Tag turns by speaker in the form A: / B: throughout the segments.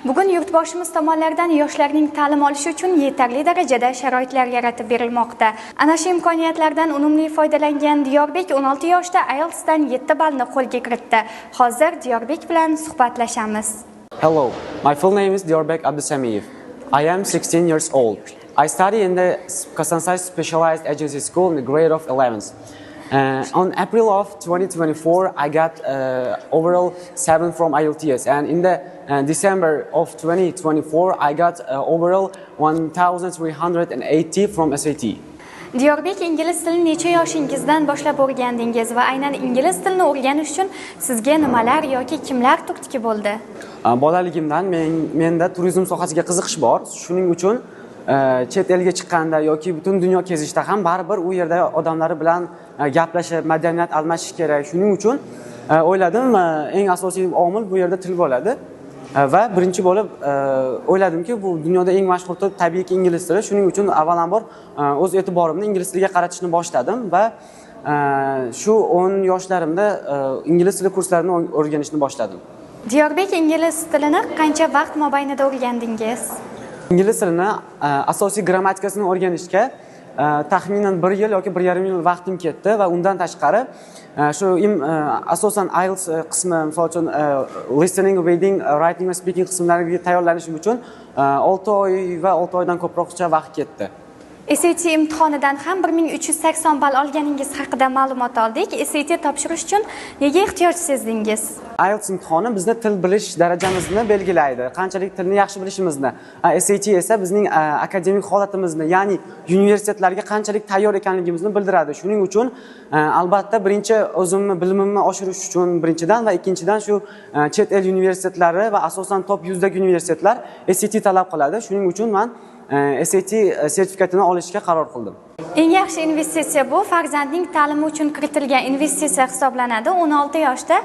A: Bugun yurtboshimiz tomonidan yoshlarning ta'lim olishi uchun yetarli darajada sharoitlar yaratib berilmoqda. Ana shu imkoniyatlardan unumli foydalangan Diyorbek 16 yoshda IELTS dan 7 ballni qo'lga kiritdi. Hozir Diyorbek bilan suhbatlashamiz.
B: Hello, my full name is Diyorbek Abdusamiyev. I am 16 years old. I study in the Kasansay Specialized Agency School in the grade of 11th. On April of 2024, I got overall 7 from IELTS, and in the December of 2024, I got overall 1380 from SAT.
A: Diyorbek, ingliz tilini necha yoshingizdan boshlab o'rgandingiz va aynan ingliz tilini o'rganish uchun sizga nimalar yoki kimlar turtki bo'ldi?
B: Bolaligimdan menda turizm sohasiga qiziqish bor. Shuning uchun chet elga chiqqanda yoki butun dunyo kezishda ham baribir u yerda odamlar bilan gaplashib, madaniyat almashish kerak. Shuning uchun o'yladim, eng asosiy omil bu yerda til bo'ladi. Va birinchi bo'lib o'yladimki, bu dunyoda eng mashhur til tabiiyki ingliz tili. Shuning uchun avvalambor o'z e'tiborimni ingliz tiliga qaratishni boshladim va shu 10 yoshlarimda ingliz tili kurslarini o'rganishni boshladim.
A: Diyorbek, ingliz tilini qancha vaqt mobaynida o'rgandingiz?
B: Ingliz tilini asosiy grammatikasini o'rganishga taxminan 1 yil yoki 1,5 yil vaqtim ketdi va undan tashqari shu asosan IELTS qismi, misol uchun listening, reading, writing va speaking qismlariga tayyorlanishim uchun 6 oy va 6 oydan ko'proqcha vaqt ketdi.
A: SAT imtihonidan ham 1380 ball olganingiz haqida ma'lumot oldik. SAT topshirish uchun nega ehtiyoj sezdingiz?
B: IELTS imtihoni bizni til bilish darajamizni belgilaydi, qanchalik tilni yaxshi bilishimizni. SAT esa bizning akademik holatimizni, ya'ni universitetlarga qanchalik tayyor ekanligimizni bildiradi. Shuning uchun albatta birinchi o'zimni bilimimni oshirish uchun birinchidan va ikkinchidan shu chet el universitetlari va asosan top 100 dagi universitetlar SAT talab qiladi. Shuning uchun men SAT sertifikatini olishga qaror qildim.
A: Eng yaxshi investitsiya bu farzandning ta'limi uchun kiritilgan investitsiya hisoblanadi. 16 yoshda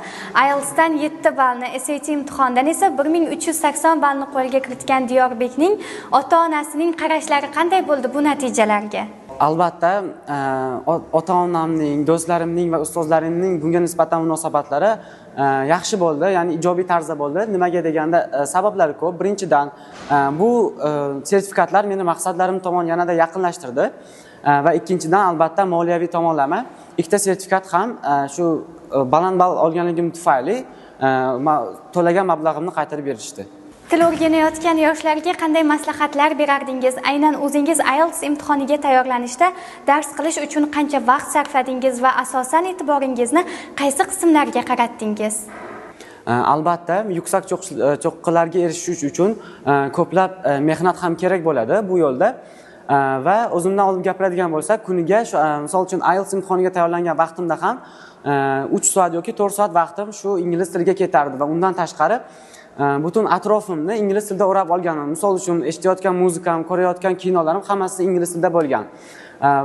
A: IELTS dan 7 ballni, SAT imtihonidan esa 1380 ballni qo'lga kiritgan Diyorbekning ota-onasining qarashlari qanday bo'ldi bu natijalarga?
B: Albatta, ota-onamning, do'stlarimning va ustozlarimning bunga nisbatan munosabatlari yaxshi bo'ldi, ya'ni ijobiy tarzda bo'ldi. Nimaga deganda sabablari ko'p. Birinchidan, bu sertifikatlar meni maqsadlarim tomon yanada yaqinlashtirdi va ikkinchidan albatta moliyaviy tomonlama. Ikkita sertifikat ham shu baland ball olganligim tufayli to'lagan mablag'imni qaytarib berishdi.
A: Til o'rganayotgan yoshlarga qanday maslahatlar berardingiz? Aynan o'zingiz IELTS imtihoniga tayyorlanishda dars qilish uchun qancha vaqt sarfladingiz va asosan e'tiboringizni qaysi qismlarga qaratdingiz?
B: Albatta, yuksak cho'qqilarga erishish uchun ko'plab mehnat ham kerak bo'ladi bu yo'lda. Va o'zimdan olib gapiradigan bo'lsak, kuniga misol uchun IELTS imtihoniga tayyorlangan vaqtimda ham 3 soat yoki 4 soat vaqtim shu ingliz tiliga ketardi va undan tashqari butun atrofimni ingliz tilida o'rab olganim. Misol uchun eshitayotgan muzikam, ko'rayotgan kinolarim hammasi ingliz tilida bo'lgan.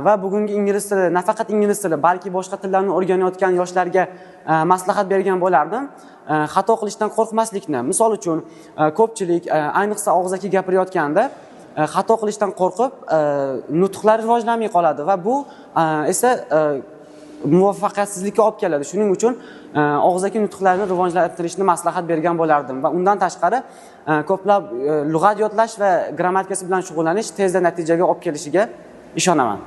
B: Va bugungi ingliz tili, nafaqat ingliz tili, balki boshqa tillarni o'rganayotgan yoshlarga maslahat bergan bo'lardim. Xato qilishdan qo'rqmaslikni. Misol uchun ko'pchilik ayniqsa og'zaki gapirayotganda xato qilishdan qo'rqib nutqlari rivojlanmay qoladi va bu esa muvaffaqiyatsizlikka olib keladi. Shuning uchun og'zaki nutqlarni rivojlantirishni maslahat bergan bo'lardim va undan tashqari ko'plab lug'at yodlash va grammatikasi bilan shug'ullanish tezda natijaga olib kelishiga ishonaman.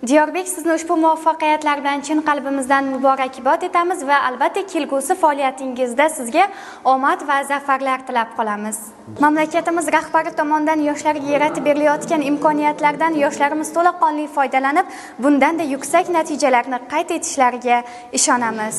A: Diyorbek, sizni ushbu muvaffaqiyatlar bilan chin qalbimizdan muborakbod etamiz va albatta kelgusi faoliyatingizda sizga omad va zafarlar tilab qolamiz. Mamlakatimiz rahbari tomonidan yoshlarga yaratib berilayotgan imkoniyatlardan yoshlarimiz to'laqonli foydalanib, bundanda yuksak natijalarni qayd etishlariga ishonamiz.